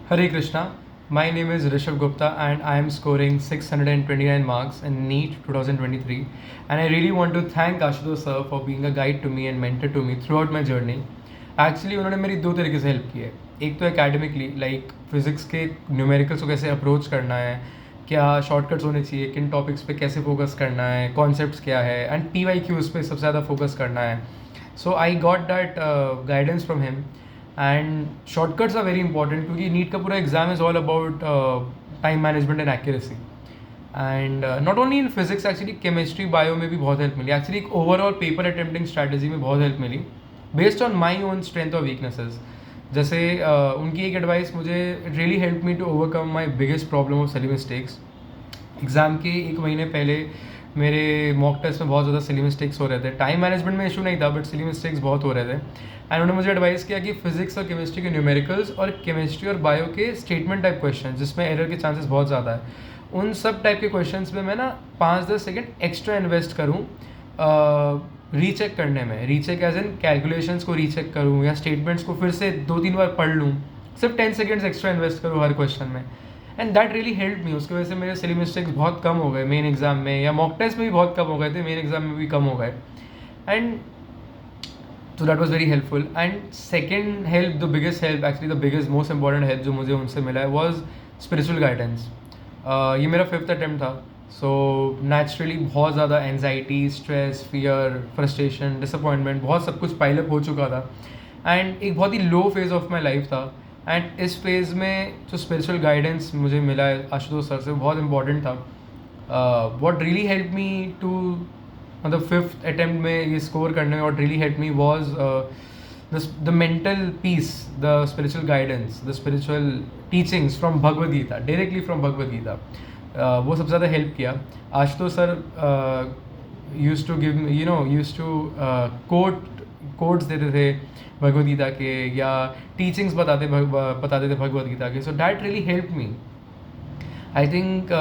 Hare Krishna. My name is Rishabh Gupta and I am scoring 629 marks in NEET 2023. And I really want to thank Ashutosh sir for being a guide to me and mentor to me throughout my journey. Actually उन्होंने मेरी दो तरीके से help की है. एक तो academically like physics के न्यूमेरिकल्स को कैसे अप्रोच करना है, क्या शॉर्टकट्स होने चाहिए, किन टॉपिक्स पे कैसे फोकस करना है, कॉन्सेप्ट्स क्या है, एंड PYQs पे सबसे ज़्यादा फोकस करना है. So I got that guidance from him. And shortcuts are very important क्योंकि नीट का पूरा exam is all about time management and accuracy. And not only in physics, actually chemistry bio में भी बहुत हेल्प मिली. Actually एक overall paper attempting strategy में बहुत हेल्प मिली based on my own strength और वीकनेसेस. जैसे उनकी एक एडवाइस मुझे it really help me to overcome my biggest problem of silly mistakes. Exam के एक महीने पहले मेरे मॉक टेस्ट में बहुत ज़्यादा सिली मिस्टेक्स हो रहे थे. टाइम मैनेजमेंट में इशू नहीं था बट सिली मिस्टेक्स बहुत हो रहे थे. एंड उन्होंने मुझे एडवाइस किया कि फिजिक्स और केमिस्ट्री के न्यूमेरिकल्स और केमिस्ट्री और बायो के स्टेटमेंट टाइप क्वेश्चन जिसमें एरर के चांसेस बहुत ज़्यादा है, उन सब टाइप के क्वेश्चंस में मैं ना 5-10 सेकेंड एक्स्ट्रा इन्वेस्ट करूँ रीचेक करने में. रीचेक एज इन कैलकुलेशंस को रीचेक करूँ या स्टेटमेंट्स को फिर से 2-3 बार पढ़ लूँ. सिर्फ 10 सेकेंड्स एक्स्ट्रा इन्वेस्ट करूँ हर क्वेश्चन में. एंड दैट रियली हेल्प मी. उसकी वजह से मेरे सिली मिस्टेक्स बहुत कम हो गए मेन एग्जाम में, या मॉक टेस्ट में भी बहुत कम हो गए थे, मेन एग्जाम में भी कम हो गए. And so that was very helpful. And second help, the biggest help, actually the biggest most important help जो मुझे उनसे मिला है was spiritual guidance. ये मेरा 5th attempt था. So naturally बहुत ज़्यादा anxiety, stress, fear, frustration, disappointment, बहुत सब कुछ pile up हो चुका था. And एक बहुत ही low phase of my life था. And इस phase में जो spiritual guidance मुझे मिला है आशुतोष सर से बहुत important था. What really helped me to मतलब 5th अटैम्प्ट में ये स्कोर करने में what really helped me was the mental peace, the spiritual guidance, the spiritual teachings from Bhagavad Gita, directly from Bhagavad Gita. वो सबसे ज़्यादा हेल्प किया. Ashutosh sir used to give me, used to quotes देते थे भगवद गीता के या टीचिंग्स बताते थे भगवद गीता के. So that really help me. I think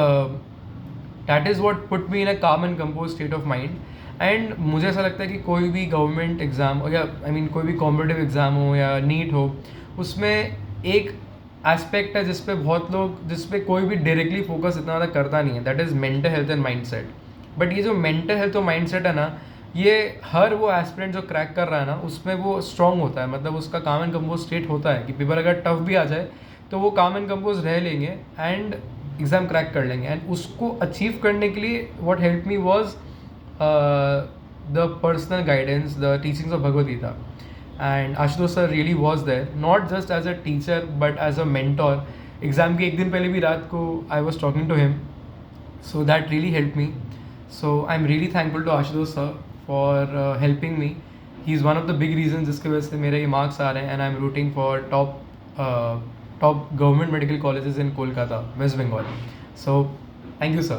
that is what put me in a calm and compose state of mind. And मुझे ऐसा लगता है कि कोई भी गवर्नमेंट एग्ज़ाम हो या कोई भी कॉम्पिटिटिव एग्ज़ाम हो या नीट हो, उसमें एक एस्पेक्ट है जिस पे कोई भी डायरेक्टली फोकस इतना ज़्यादा करता नहीं है. That is mental health and mind set. But ये जो मेंटल हेल्थ और माइंड सेट है ना, ये हर वो एस्पिरेंट जो क्रैक कर रहा है ना उसमें वो स्ट्रॉन्ग होता है. मतलब उसका काम एंड कंपोज स्टेट होता है कि पेपर अगर टफ भी आ जाए तो वो काम एंड कंपोज रह लेंगे एंड एग्ज़ाम क्रैक कर लेंगे. एंड उसको अचीव करने के लिए what help me was the personal guidance, the teachings of Bhagavad Gita. And Ashutosh sir really was there, not just as a teacher but as a mentor. Exam के एक दिन पहले भी रात को I was talking to him. So that really help me. So I am really thankful to Ashutosh sir for helping me. He is one of the big reason जिसकी वजह से मेरे ये मार्क्स आ रहे हैं. And I am rooting for top government medical colleges in Kolkata, West Bengal. So, thank you, sir.